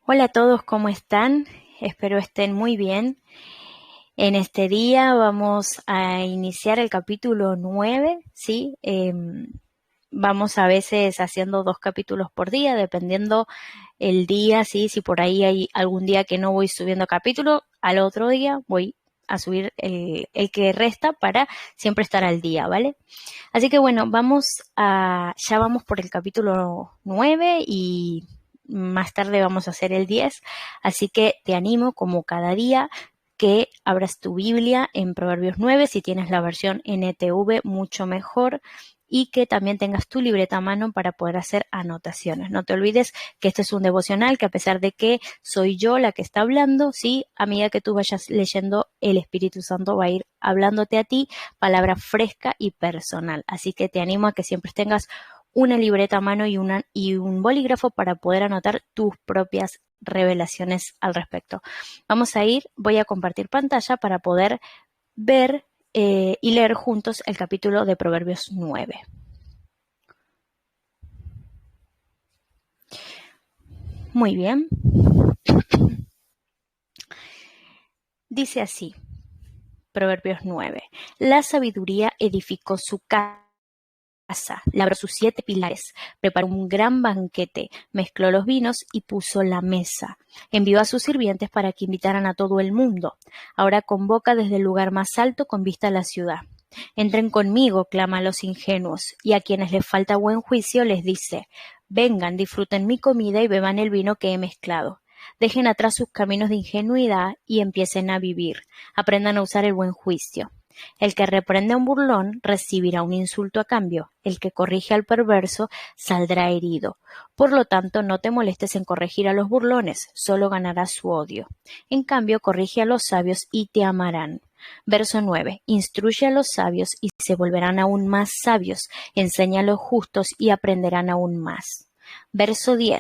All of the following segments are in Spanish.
Hola a todos, ¿cómo están? Espero estén muy bien. En este día vamos a iniciar el capítulo 9, ¿sí? Vamos a veces haciendo 2 capítulos por día, dependiendo el día, ¿sí? Si por ahí hay algún día que no voy subiendo capítulo, al otro día voy a subir el que resta para siempre estar al día, ¿vale? Así que bueno, ya vamos por el capítulo 9 y más tarde vamos a hacer el 10. Así que te animo como cada día que abras tu Biblia en Proverbios 9, si tienes la versión NTV mucho mejor, y que también tengas tu libreta a mano para poder hacer anotaciones. No te olvides que este es un devocional, que a pesar de que soy yo la que está hablando, sí, a medida que tú vayas leyendo, el Espíritu Santo va a ir hablándote a ti, palabra fresca y personal. Así que te animo a que siempre tengas una libreta a mano y un bolígrafo para poder anotar tus propias revelaciones al respecto. Voy a compartir pantalla para poder ver y leer juntos el capítulo de Proverbios 9. Muy bien. Dice así, Proverbios 9. La sabiduría edificó su casa, labró sus 7 pilares, preparó un gran banquete, mezcló los vinos y puso la mesa. Envió a sus sirvientes para que invitaran a todo el mundo. Ahora convoca desde el lugar más alto con vista a la ciudad. Entren conmigo, clama a los ingenuos, y a quienes les falta buen juicio les dice, vengan, disfruten mi comida y beban el vino que he mezclado. Dejen atrás sus caminos de ingenuidad y empiecen a vivir. Aprendan a usar el buen juicio. El que reprende a un burlón recibirá un insulto a cambio, el que corrige al perverso saldrá herido. Por lo tanto, no te molestes en corregir a los burlones, solo ganarás su odio. En cambio, corrige a los sabios y te amarán. Verso 9. Instruye a los sabios y se volverán aún más sabios, enseña a los justos y aprenderán aún más. Verso 10.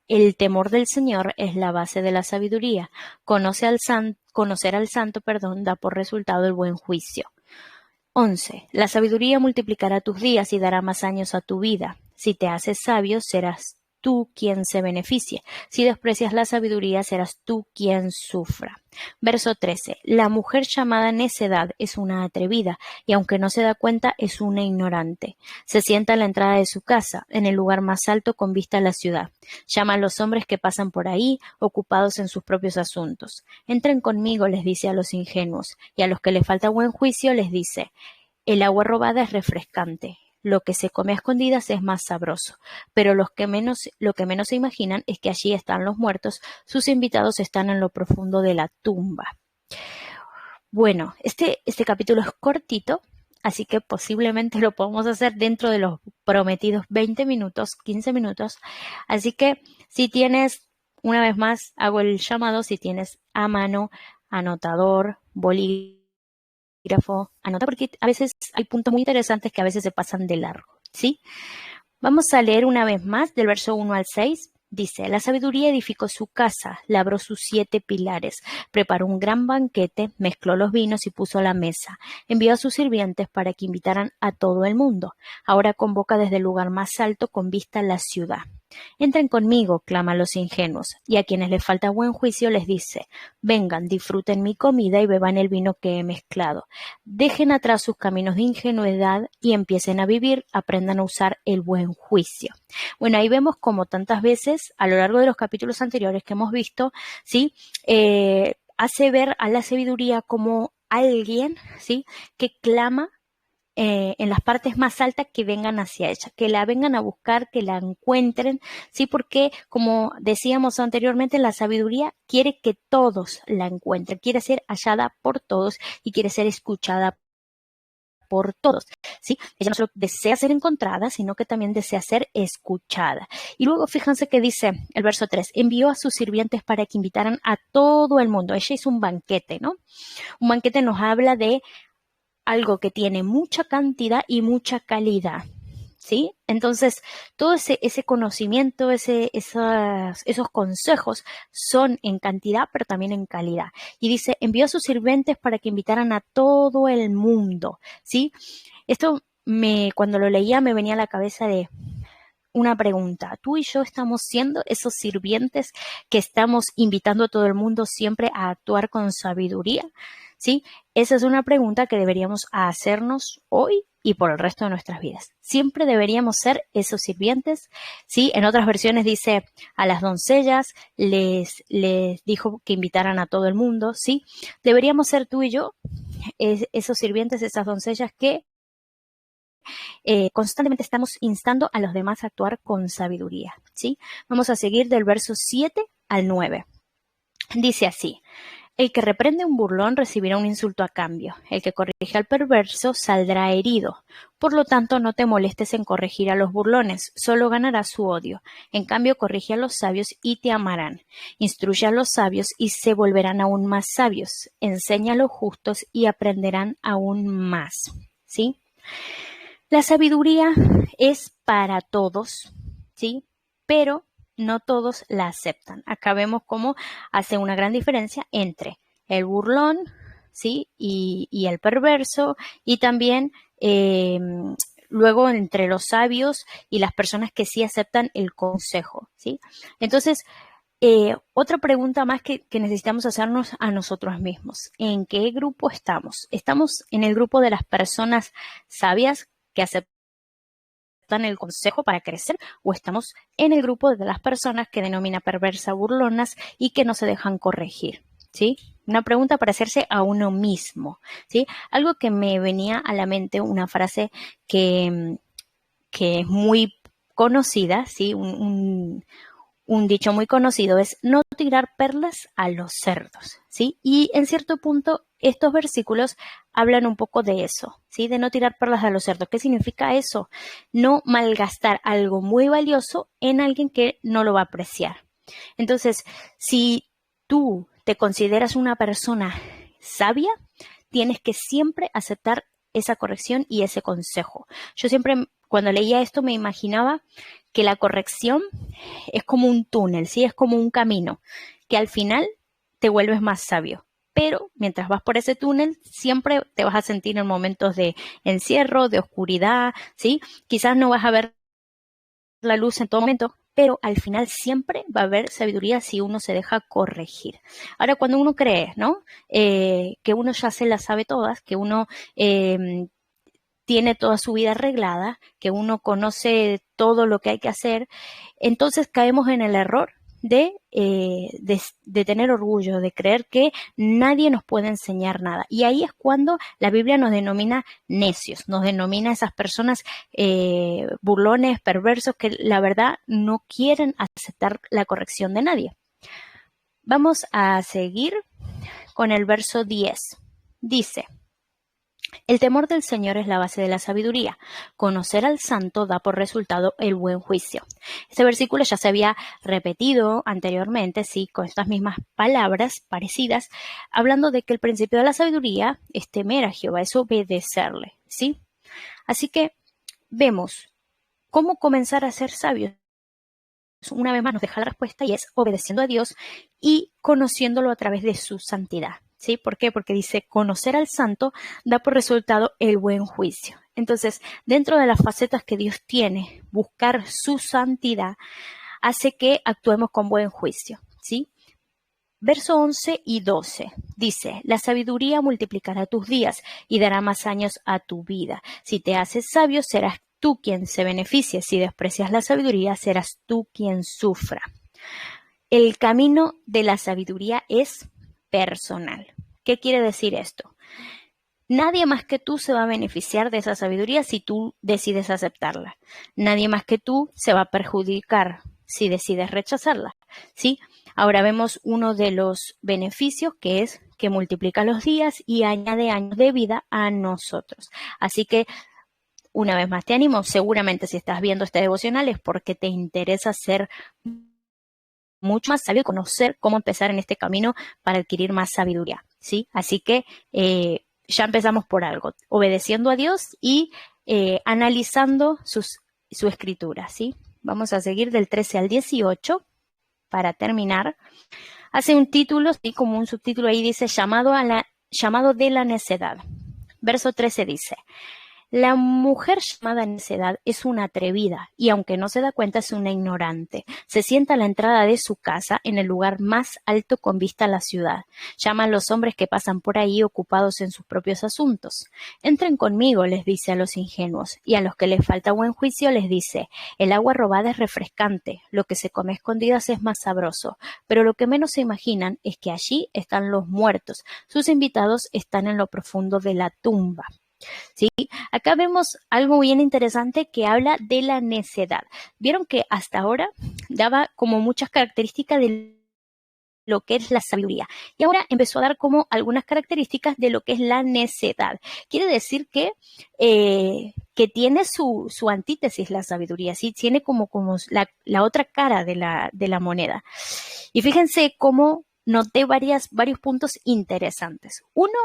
El temor del Señor es la base de la sabiduría. Conocer al santo, da por resultado el buen juicio. 11. La sabiduría multiplicará tus días y dará más años a tu vida. Si te haces sabio, serás tú quien se beneficie. Si desprecias la sabiduría, serás tú quien sufra. Verso 13. La mujer llamada necedad es una atrevida, y aunque no se da cuenta, es una ignorante. Se sienta a la entrada de su casa, en el lugar más alto con vista a la ciudad. Llama a los hombres que pasan por ahí, ocupados en sus propios asuntos. Entren conmigo, les dice a los ingenuos, y a los que les falta buen juicio les dice, el agua robada es refrescante. Lo que se come a escondidas es más sabroso, pero lo que menos se imaginan es que allí están los muertos, sus invitados están en lo profundo de la tumba. Bueno, este capítulo es cortito, así que posiblemente lo podemos hacer dentro de los prometidos 20 minutos, 15 minutos. Así que si tienes, una vez más, hago el llamado, si tienes a mano anotador, bolígrafo, anota porque a veces hay puntos muy interesantes que a veces se pasan de largo, ¿sí? Vamos a leer una vez más del verso 1 al 6. Dice, la sabiduría edificó su casa, labró sus 7 pilares, preparó un gran banquete, mezcló los vinos y puso la mesa. Envió a sus sirvientes para que invitaran a todo el mundo. Ahora convoca desde el lugar más alto con vista a la ciudad. Entren conmigo, clama a los ingenuos, y a quienes les falta buen juicio les dice, vengan, disfruten mi comida y beban el vino que he mezclado. Dejen atrás sus caminos de ingenuidad y empiecen a vivir, aprendan a usar el buen juicio. Bueno, ahí vemos como tantas veces a lo largo de los capítulos anteriores que hemos visto, ¿sí? Hace ver a la sabiduría como alguien, ¿sí? Que clama en las partes más altas que vengan hacia ella, que la vengan a buscar, que la encuentren, ¿sí? Porque, como decíamos anteriormente, la sabiduría quiere que todos la encuentren, quiere ser hallada por todos y quiere ser escuchada por todos, ¿sí? Ella no solo desea ser encontrada, sino que también desea ser escuchada. Y luego fíjense que dice el verso 3, envió a sus sirvientes para que invitaran a todo el mundo. Ella hizo un banquete, ¿no? Un banquete nos habla de algo que tiene mucha cantidad y mucha calidad, ¿sí? Entonces, todo ese conocimiento, esos consejos son en cantidad, pero también en calidad. Y dice, envió a sus sirvientes para que invitaran a todo el mundo, ¿sí? Esto cuando lo leía me venía a la cabeza de una pregunta. ¿Tú y yo estamos siendo esos sirvientes que estamos invitando a todo el mundo siempre a actuar con sabiduría? ¿Sí? Esa es una pregunta que deberíamos hacernos hoy y por el resto de nuestras vidas. Siempre deberíamos ser esos sirvientes, ¿sí? En otras versiones dice a las doncellas, les dijo que invitaran a todo el mundo, ¿sí? Deberíamos ser tú y yo esos sirvientes, esas doncellas que constantemente estamos instando a los demás a actuar con sabiduría, ¿sí? Vamos a seguir del verso 7 al 9. Dice así: el que reprende a un burlón recibirá un insulto a cambio. El que corrige al perverso saldrá herido. Por lo tanto, no te molestes en corregir a los burlones, solo ganarás su odio. En cambio, corrige a los sabios y te amarán. Instruye a los sabios y se volverán aún más sabios. Enseña a los justos y aprenderán aún más. ¿Sí? La sabiduría es para todos, ¿sí? Pero no todos la aceptan. Acá vemos cómo hace una gran diferencia entre el burlón, ¿sí? Y el perverso, y también luego entre los sabios y las personas que sí aceptan el consejo, ¿sí? Entonces, otra pregunta más que necesitamos hacernos a nosotros mismos. ¿En qué grupo estamos? ¿Estamos en el grupo de las personas sabias que aceptan el consejo para crecer, o estamos en el grupo de las personas que denomina perversa, burlonas y que no se dejan corregir? ¿Sí? Una pregunta para hacerse a uno mismo, ¿sí? Algo que me venía a la mente, una frase que es muy conocida, ¿sí? Un dicho muy conocido es no tirar perlas a los cerdos, ¿sí? Y en cierto punto estos versículos hablan un poco de eso, ¿sí? De no tirar perlas a los cerdos. ¿Qué significa eso? No malgastar algo muy valioso en alguien que no lo va a apreciar. Entonces, si tú te consideras una persona sabia, tienes que siempre aceptar esa corrección y ese consejo. Yo siempre, cuando leía esto, me imaginaba que la corrección es como un túnel, ¿sí? Es como un camino, que al final te vuelves más sabio. Pero mientras vas por ese túnel, siempre te vas a sentir en momentos de encierro, de oscuridad, ¿sí? Quizás no vas a ver la luz en todo momento, pero al final siempre va a haber sabiduría si uno se deja corregir. Ahora, cuando uno cree, ¿no? Que uno ya se las sabe todas, que uno tiene toda su vida arreglada, que uno conoce todo lo que hay que hacer, entonces caemos en el error de tener orgullo, de creer que nadie nos puede enseñar nada. Y ahí es cuando la Biblia nos denomina necios, nos denomina esas personas burlones, perversos, que la verdad no quieren aceptar la corrección de nadie. Vamos a seguir con el verso 10. Dice: el temor del Señor es la base de la sabiduría. Conocer al santo da por resultado el buen juicio. Este versículo ya se había repetido anteriormente, sí, con estas mismas palabras parecidas, hablando de que el principio de la sabiduría es temer a Jehová, es obedecerle, ¿sí? Así que vemos cómo comenzar a ser sabios. Una vez más nos deja la respuesta y es obedeciendo a Dios y conociéndolo a través de su santidad. ¿Sí? ¿Por qué? Porque dice, conocer al santo da por resultado el buen juicio. Entonces, dentro de las facetas que Dios tiene, buscar su santidad hace que actuemos con buen juicio. ¿Sí? Verso 11 y 12 dice: la sabiduría multiplicará tus días y dará más años a tu vida. Si te haces sabio, serás tú quien se beneficie. Si desprecias la sabiduría, serás tú quien sufra. El camino de la sabiduría es personal. ¿Qué quiere decir esto? Nadie más que tú se va a beneficiar de esa sabiduría si tú decides aceptarla. Nadie más que tú se va a perjudicar si decides rechazarla, ¿sí? Ahora vemos uno de los beneficios, que es que multiplica los días y añade años de vida a nosotros. Así que, una vez más te animo, seguramente si estás viendo este devocional es porque te interesa ser mucho más sabio y conocer cómo empezar en este camino para adquirir más sabiduría, ¿sí? Así que ya empezamos por algo, obedeciendo a Dios y analizando su escritura, ¿sí? Vamos a seguir del 13 al 18 para terminar. Hace un título, ¿sí? Como un subtítulo ahí dice, llamado de la necedad. Verso 13 dice: La mujer llamada necedad es una atrevida y aunque no se da cuenta es una ignorante. Se sienta a la entrada de su casa en el lugar más alto con vista a la ciudad. Llama a los hombres que pasan por ahí ocupados en sus propios asuntos. Entren conmigo, les dice a los ingenuos, y a los que les falta buen juicio les dice, el agua robada es refrescante, lo que se come a escondidas es más sabroso, pero lo que menos se imaginan es que allí están los muertos. Sus invitados están en lo profundo de la tumba. ¿Sí? Acá vemos algo bien interesante que habla de la necedad. Vieron que hasta ahora daba como muchas características de lo que es la sabiduría. Y ahora empezó a dar como algunas características de lo que es la necedad. Quiere decir que tiene su antítesis la sabiduría, ¿sí? Tiene como la otra cara de la moneda. Y fíjense cómo noté varios puntos interesantes. Uno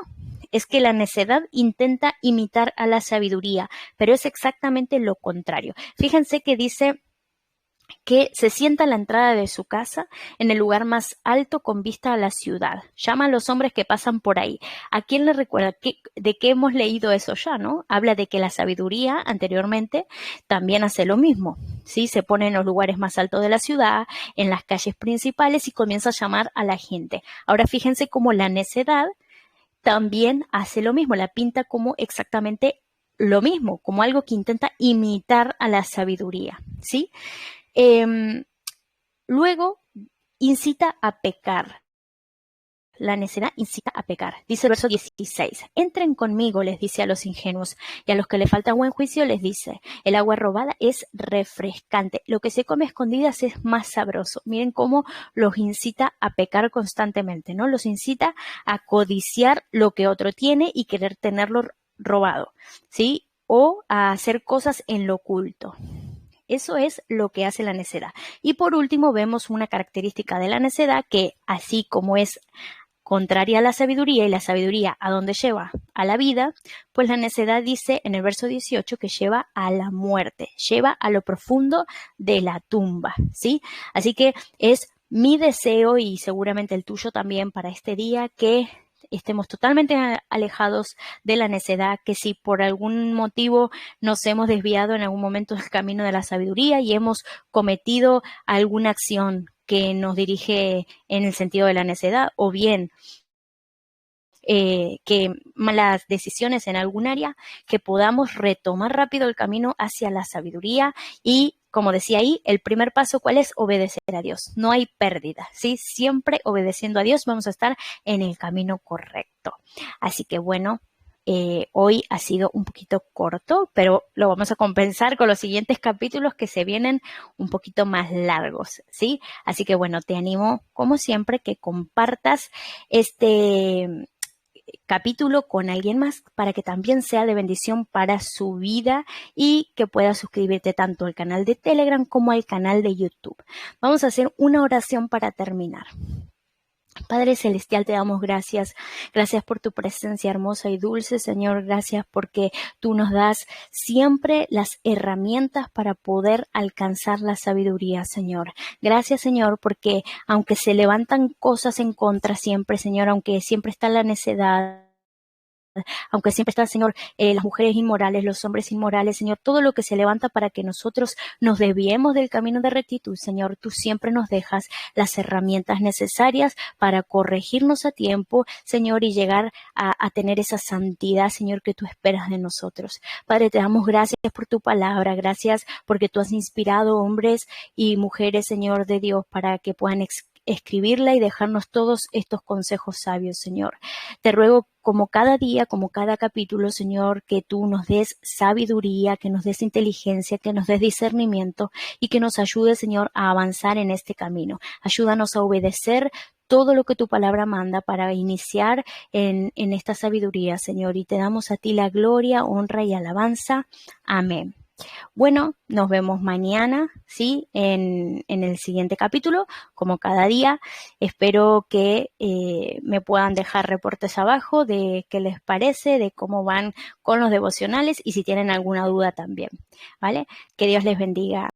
es que la necedad intenta imitar a la sabiduría, pero es exactamente lo contrario. Fíjense que dice que se sienta a la entrada de su casa en el lugar más alto con vista a la ciudad. Llama a los hombres que pasan por ahí. ¿A quién le recuerda? ¿De qué hemos leído eso ya, no? Habla de que la sabiduría anteriormente también hace lo mismo, ¿sí? Se pone en los lugares más altos de la ciudad, en las calles principales y comienza a llamar a la gente. Ahora fíjense cómo la necedad también hace lo mismo, la pinta como exactamente lo mismo, como algo que intenta imitar a la sabiduría, ¿sí? Luego, incita a pecar. La necedad incita a pecar. Dice el verso 16. Entren conmigo, les dice a los ingenuos, y a los que le falta buen juicio les dice, el agua robada es refrescante. Lo que se come a escondidas es más sabroso. Miren cómo los incita a pecar constantemente, ¿no? Los incita a codiciar lo que otro tiene y querer tenerlo robado, ¿sí? O a hacer cosas en lo oculto. Eso es lo que hace la necedad. Y por último vemos una característica de la necedad que así como es contraria a la sabiduría y la sabiduría a dónde lleva a la vida, pues la necedad dice en el verso 18 que lleva a la muerte, lleva a lo profundo de la tumba, ¿sí? Así que es mi deseo y seguramente el tuyo también para este día que estemos totalmente alejados de la necedad, que si por algún motivo nos hemos desviado en algún momento del camino de la sabiduría y hemos cometido alguna acción que nos dirige en el sentido de la necedad o bien que malas decisiones en algún área, que podamos retomar rápido el camino hacia la sabiduría y como decía ahí, el primer paso, ¿cuál es? Obedecer a Dios. No hay pérdida, ¿sí? Siempre obedeciendo a Dios vamos a estar en el camino correcto. Así que bueno, hoy ha sido un poquito corto, pero lo vamos a compensar con los siguientes capítulos que se vienen un poquito más largos, ¿sí? Así que bueno, te animo, como siempre, que compartas este capítulo con alguien más para que también sea de bendición para su vida y que puedas suscribirte tanto al canal de Telegram como al canal de YouTube. Vamos a hacer una oración para terminar. Padre Celestial, te damos gracias. Gracias por tu presencia hermosa y dulce, Señor. Gracias porque tú nos das siempre las herramientas para poder alcanzar la sabiduría, Señor. Gracias, Señor, porque aunque se levantan cosas en contra siempre, Señor, aunque siempre está la necedad, aunque siempre están, Señor, las mujeres inmorales, los hombres inmorales, Señor, todo lo que se levanta para que nosotros nos desviemos del camino de rectitud, Señor, tú siempre nos dejas las herramientas necesarias para corregirnos a tiempo, Señor, y llegar a tener esa santidad, Señor, que tú esperas de nosotros. Padre, te damos gracias por tu palabra, gracias porque tú has inspirado hombres y mujeres, Señor de Dios, para que puedan escribirla y dejarnos todos estos consejos sabios, Señor. Te ruego como cada día, como cada capítulo, Señor, que tú nos des sabiduría, que nos des inteligencia, que nos des discernimiento y que nos ayude, Señor, a avanzar en este camino. Ayúdanos a obedecer todo lo que tu palabra manda para iniciar en esta sabiduría, Señor. Y te damos a ti la gloria, honra y alabanza. Amén. Bueno, nos vemos mañana, ¿sí? En el siguiente capítulo, como cada día. Espero que me puedan dejar reportes abajo de qué les parece, de cómo van con los devocionales y si tienen alguna duda también, ¿vale? Que Dios les bendiga.